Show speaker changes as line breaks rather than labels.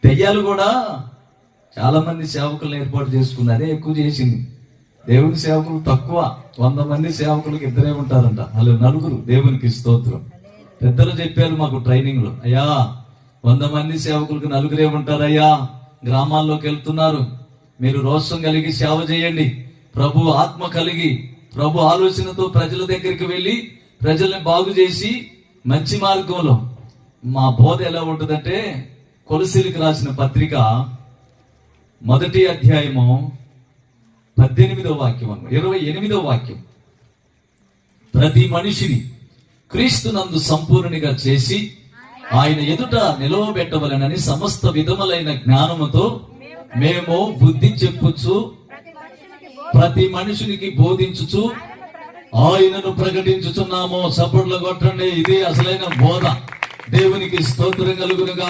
దెయ్యాలు కూడా చాలా మంది సేవకులను ఏర్పాటు చేసుకుంది, అదే ఎక్కువ చేసింది. దేవుని సేవకులు తక్కువ, 100 మంది సేవకులకు 2 ఉంటారంట, వాళ్ళు 4. దేవునికి స్తోత్రం. పెద్దలు చెప్పారు మాకు ట్రైనింగ్ లో, అయ్యా 100 మంది సేవకులకు 4 ఉంటారయ్యా. గ్రామాల్లోకి వెళ్తున్నారు, మీరు రోషం కలిగి సేవ చేయండి, ప్రభు ఆత్మ కలిగి ప్రభు ఆలోచనతో ప్రజల దగ్గరికి వెళ్ళి ప్రజల్ని బాగు చేసి మంచి మార్గంలో. మా బోధ ఎలా ఉంటుందంటే, కొలసీలకు రాసిన పత్రిక 1వ అధ్యాయము 18వ వాక్యం, 28వ వాక్యం, ప్రతి మనిషిని క్రీస్తునందు సంపూర్ణిగా చేసి ఆయన ఎదుట నిలవబెట్టవలెనని సమస్త విధములైన జ్ఞానముతో మేము బుద్ధి చెప్పుచు ప్రతి మనుషునికి బోధించుచు ఆయనను ప్రకటించుచున్నాము. సపోర్ట్లు కొట్టండి, ఇది అసలైన బోధ. దేవునికి స్తోత్రం కలుగునుగా.